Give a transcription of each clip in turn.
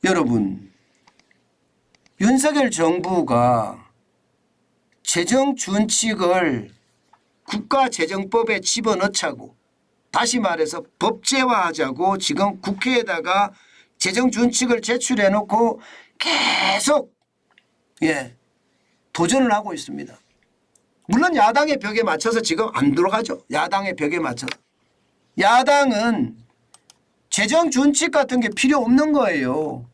여러분, 윤석열 정부가 재정 준칙을 국가재정법에 집어넣자고, 다시 말해서 법제화하자고 지금 국회에다가 재정 준칙을 제출해 놓고 계속 도전을 하고 있습니다. 물론 야당의 벽에 맞춰서 지금 안 들어가죠. 야당의 벽에 맞춰서. 야당은 재정 준칙 같은 게 필요 없는 거예요.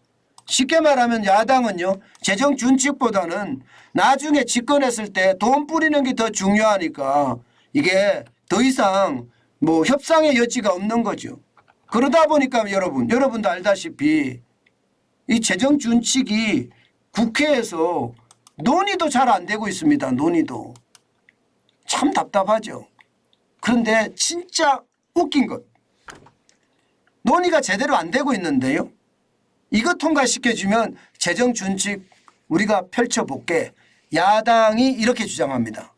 쉽게 말하면 야당은요, 재정 준칙보다는 나중에 집권했을 때 돈 뿌리는 게 더 중요하니까 이게 더 이상 뭐 협상의 여지가 없는 거죠. 그러다 보니까 여러분도 알다시피 이 재정 준칙이 국회에서 논의도 잘 안 되고 있습니다. 논의도. 참 답답하죠. 그런데 진짜 웃긴 것, 논의가 제대로 안 되고 있는데요, 이거 통과시켜주면 재정 준칙 우리가 펼쳐볼게. 야당이 이렇게 주장합니다.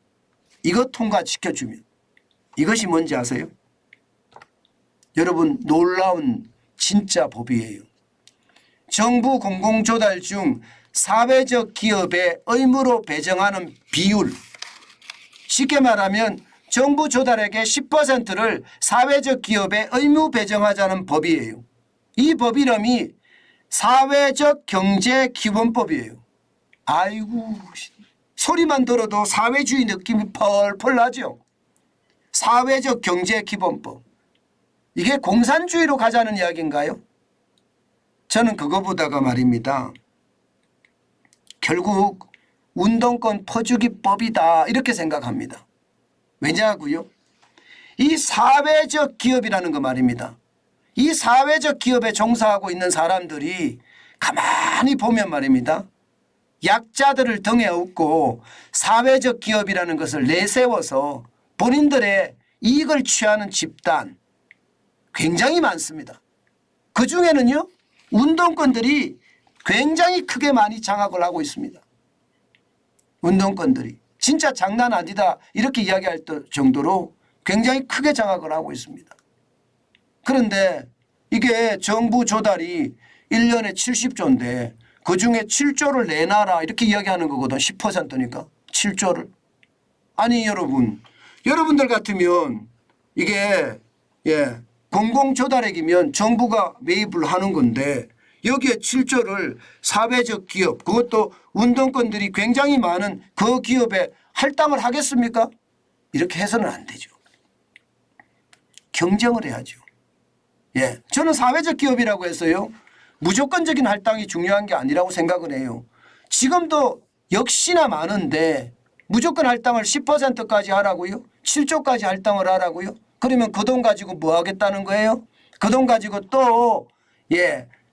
이거 통과시켜주면. 이것이 뭔지 아세요? 여러분, 놀라운 진짜 법이에요. 정부 공공조달 중 사회적 기업에 의무로 배정하는 비율, 쉽게 말하면 정부 조달액의 10%를 사회적 기업에 의무 배정하자는 법이에요. 이 법 이름이 사회적 경제 기본법이에요. 아이고, 소리만 들어도 사회주의 느낌이 펄펄 나죠. 사회적 경제 기본법. 이게 공산주의로 가자는 이야기인가요? 저는 그거보다가 말입니다, 결국 운동권 퍼주기법이다 이렇게 생각합니다. 왜냐고요? 이 사회적 기업이라는 거 말입니다. 이 사회적 기업에 종사하고 있는 사람들이 가만히 보면 말입니다, 약자들을 등에 업고 사회적 기업이라는 것을 내세워서 본인들의 이익을 취하는 집단 굉장히 많습니다. 그중에는요, 운동권들이 굉장히 크게 많이 장악을 하고 있습니다. 운동권들이 진짜 장난 아니다 이렇게 이야기할 정도로 굉장히 크게 장악을 하고 있습니다. 그런데 이게 정부 조달이 1년에 70조인데 그중에 7조를 내놔라 이렇게 이야기하는 거거든. 10%니까 7조를. 아니 여러분들 같으면 이게 공공조달액이면 정부가 매입을 하는 건데 여기에 7조를 사회적 기업, 그것도 운동권들이 굉장히 많은 그 기업에 할당을 하겠습니까? 이렇게 해서는 안 되죠. 경쟁을 해야죠. 저는 사회적 기업이라고 해서요, 무조건적인 할당이 중요한 게 아니라고 생각을 해요. 지금도 역시나 많은데 무조건 할당을 10%까지 하라고요? 7조까지 할당을 하라고요? 그러면 그 돈 가지고 뭐 하겠다는 거예요? 그 돈 가지고 또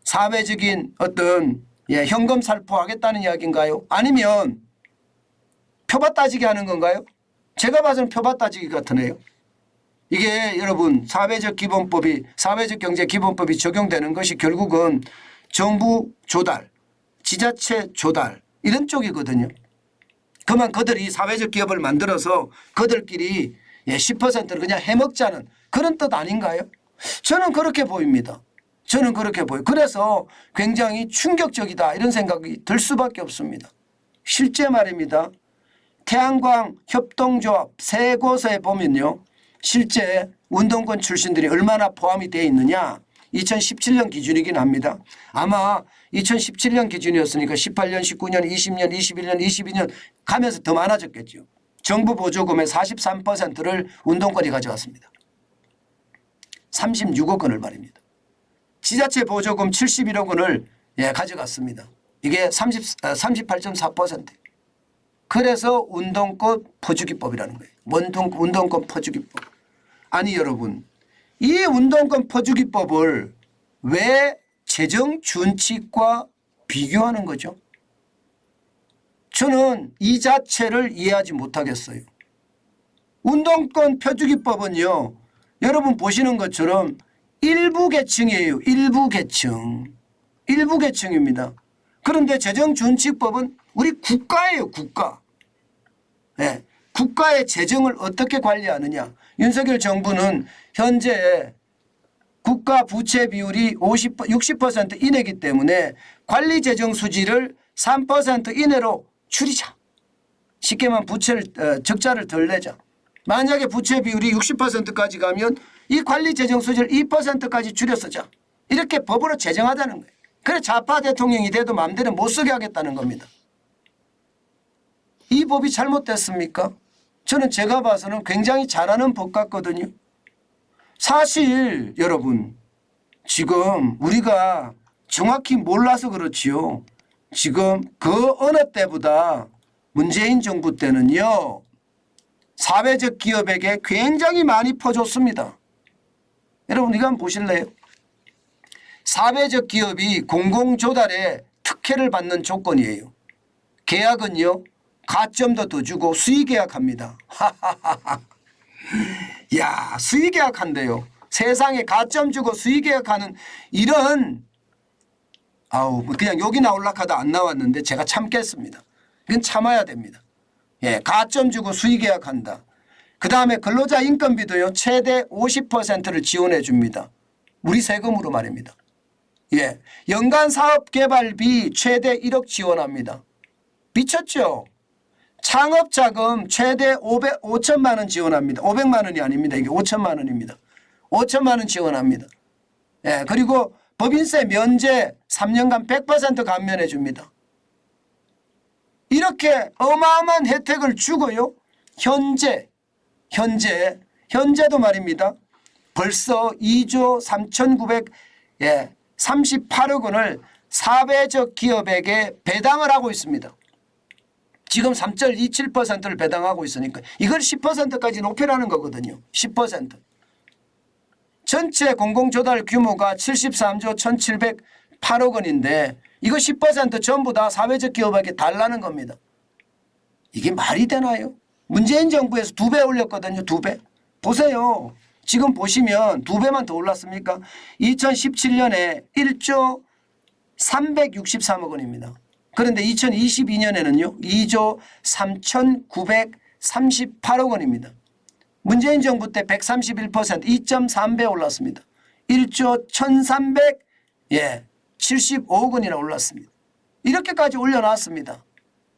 사회적인 어떤 현금 살포하겠다는 이야기인가요? 아니면 표밭 따지기 하는 건가요? 제가 봐서는 표밭 따지기 같으네요. 이게 여러분 사회적 경제 기본법이 적용되는 것이 결국은 정부 조달, 지자체 조달 이런 쪽이거든요. 그만 그들이 사회적 기업을 만들어서 그들끼리 10%를 그냥 해먹자는 그런 뜻 아닌가요? 저는 그렇게 보입니다. 저는 그렇게 보여요. 그래서 굉장히 충격적이다 이런 생각이 들 수밖에 없습니다. 실제 말입니다. 태양광 협동조합 세 곳에 보면요, 실제 운동권 출신들이 얼마나 포함이 되어 있느냐, 2017년 기준이긴 합니다. 아마 2017년 기준이었으니까 18년, 19년, 20년, 21년, 22년 가면서 더 많아졌겠죠. 정부 보조금의 43%를 운동권이 가져갔습니다. 36억 원을 말입니다. 지자체 보조금 71억 원을 가져갔습니다. 이게 38.4%. 그래서 운동권 퍼주기법이라는 거예요. 운동권 퍼주기법. 아니 여러분, 이 운동권 퍼주기법을 왜 재정 준칙과 비교하는 거죠? 저는 이 자체를 이해하지 못하겠어요. 운동권 퍼주기법은요, 여러분 보시는 것처럼 일부 계층이에요. 일부 계층입니다. 그런데 재정준칙법은 우리 국가예요. 국가. 국가의 재정을 어떻게 관리하느냐. 윤석열 정부는 현재 국가 부채 비율이 60% 이내이기 때문에 관리 재정 수지를 3% 이내로 줄이자. 쉽게 말하면 부채를 적자를 덜 내자. 만약에 부채 비율이 60%까지 가면 이 관리 재정 수지를 2%까지 줄여 쓰자. 이렇게 법으로 제정하자는 거예요. 그래 좌파 대통령이 돼도 마음대로 못 쓰게 하겠다는 겁니다. 이 법이 잘못됐습니까? 저는 제가 봐서는 굉장히 잘하는 법 같거든요. 사실 여러분 지금 우리가 정확히 몰라서 그렇지요. 지금 그 어느 때보다 문재인 정부 때는요. 사회적 기업에게 굉장히 많이 퍼줬습니다. 여러분 이거 한번 보실래요? 사회적 기업이 공공조달에 특혜를 받는 조건이에요. 계약은요. 가점도 더 주고 수의계약합니다. 야 수의계약한대요. 세상에 가점 주고 수의계약하는 이런 그냥 욕이 나올라 하다 안 나왔는데 제가 참겠습니다. 이건 참아야 됩니다. 예, 가점 주고 수의계약한다. 그다음에 근로자 인건비도요. 최대 50%를 지원해 줍니다. 우리 세금으로 말입니다. 예, 연간 사업개발비 최대 1억 지원합니다. 미쳤죠? 창업자금 최대 5천만 원 지원합니다. 500만 원이 아닙니다. 이게 5천만 원입니다. 5천만 원 지원합니다. 예, 그리고 법인세 면제 3년간 100% 감면해 줍니다. 이렇게 어마어마한 혜택을 주고요. 현재도 말입니다. 벌써 2조 3,938억 원을 사회적 기업에게 배당을 하고 있습니다. 지금 3.27%를 배당하고 있으니까 이걸 10%까지 높이라는 거거든요. 10%. 전체 공공조달 규모가 73조 1,708억 원인데 이거 10% 전부 다 사회적 기업에게 달라는 겁니다. 이게 말이 되나요? 문재인 정부에서 2배 올렸거든요. 2배. 보세요. 지금 보시면 2배만 더 올랐습니까? 2017년에 1조 363억 원입니다. 그런데 2022년에는요. 2조 3,938억 원입니다. 문재인 정부 때 131% 2.3배 올랐습니다. 1조 1,375억 원이나 올랐습니다. 이렇게까지 올려놨습니다.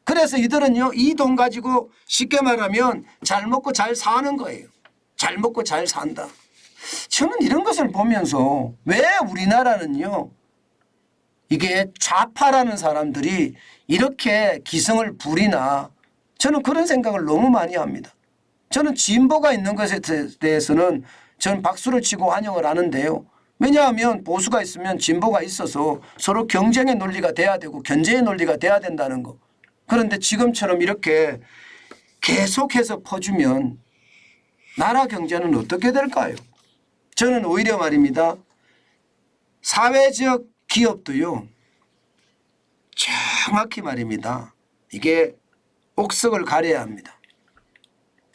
그래서 이들은요. 이 돈 가지고 쉽게 말하면 잘 먹고 잘 사는 거예요. 잘 먹고 잘 산다. 저는 이런 것을 보면서 왜 우리나라는요. 이게 좌파라는 사람들이 이렇게 기승을 부리나 저는 그런 생각을 너무 많이 합니다. 저는 진보가 있는 것에 대해서는 저는 박수를 치고 환영을 하는데요. 왜냐하면 보수가 있으면 진보가 있어서 서로 경쟁의 논리가 돼야 되고 견제의 논리가 돼야 된다는 거. 그런데 지금처럼 이렇게 계속해서 퍼주면 나라 경제는 어떻게 될까요? 저는 오히려 말입니다. 사회적 기업도요. 정확히 말입니다. 이게 옥석을 가려야 합니다.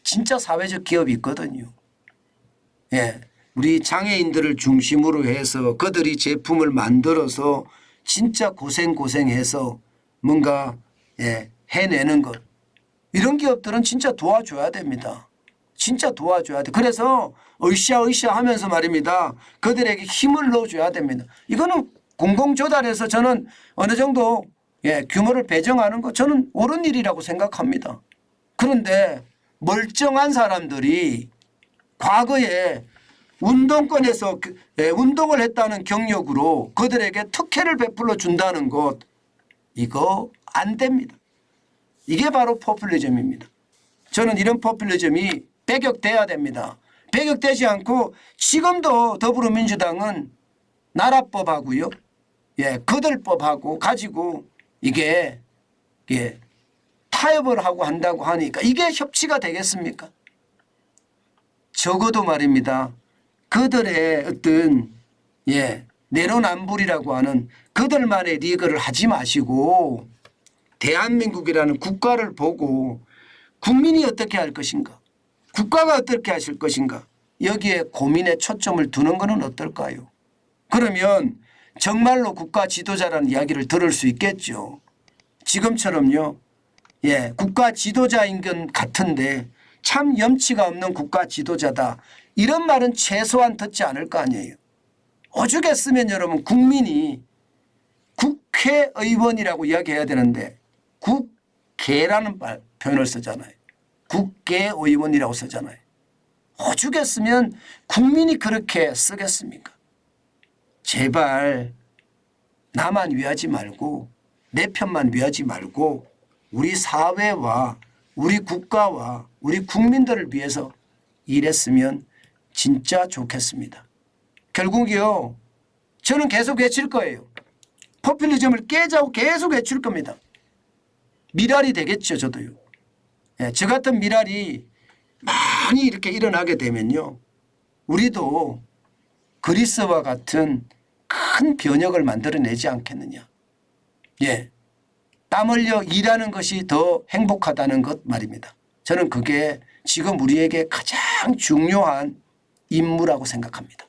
진짜 사회적 기업이 있거든요. 예, 우리 장애인들을 중심으로 해서 그들이 제품을 만들어서 진짜 고생해서 뭔가 해내는 것. 이런 기업들은 진짜 도와줘야 됩니다. 진짜 도와줘야 돼. 그래서 으쌰으쌰 하면서 말입니다. 그들에게 힘을 넣어줘야 됩니다. 이거는 공공조달해서 저는 어느 정도 규모를 배정하는 거 저는 옳은 일이라고 생각합니다. 그런데 멀쩡한 사람들이 과거에 운동권에서 운동을 했다는 경력으로 그들에게 특혜를 베풀어 준다는 것 이거 안 됩니다. 이게 바로 포퓰리즘입니다. 저는 이런 포퓰리즘이 배격돼야 됩니다. 배격되지 않고 지금도 더불어민주당은 나라법하고요. 거들법하고 가지고 이게 타협을 하고 한다고 하니까 이게 협치가 되겠습니까? 적어도 말입니다. 그들의 어떤 내로남불이라고 하는 그들만의 리그를 하지 마시고 대한민국이라는 국가를 보고 국민이 어떻게 할 것인가 국가가 어떻게 하실 것인가 여기에 고민에 초점을 두는 것은 어떨까요? 그러면 정말로 국가 지도자라는 이야기를 들을 수 있겠죠. 지금처럼요. 국가 지도자인 것 같은데 참 염치가 없는 국가 지도자다. 이런 말은 최소한 듣지 않을 거 아니에요. 오죽했으면 여러분 국민이 국회의원이라고 이야기해야 되는데 국회라는 표현을 쓰잖아요. 국회의원이라고 쓰잖아요. 오죽했으면 국민이 그렇게 쓰겠습니까? 제발 나만 위하지 말고 내 편만 위하지 말고 우리 사회와 우리 국가와 우리 국민들을 위해서 일했으면 진짜 좋겠습니다. 결국이요. 저는 계속 외칠 거예요. 포퓰리즘을 깨자고 계속 외칠 겁니다. 미랄이 되겠죠. 저도요. 예, 저 같은 미랄이 많이 이렇게 일어나게 되면요. 우리도 그리스와 같은 큰 변혁을 만들어내지 않겠느냐. 예, 땀 흘려 일하는 것이 더 행복하다는 것 말입니다. 저는 그게 지금 우리에게 가장 중요한 임무라고 생각합니다.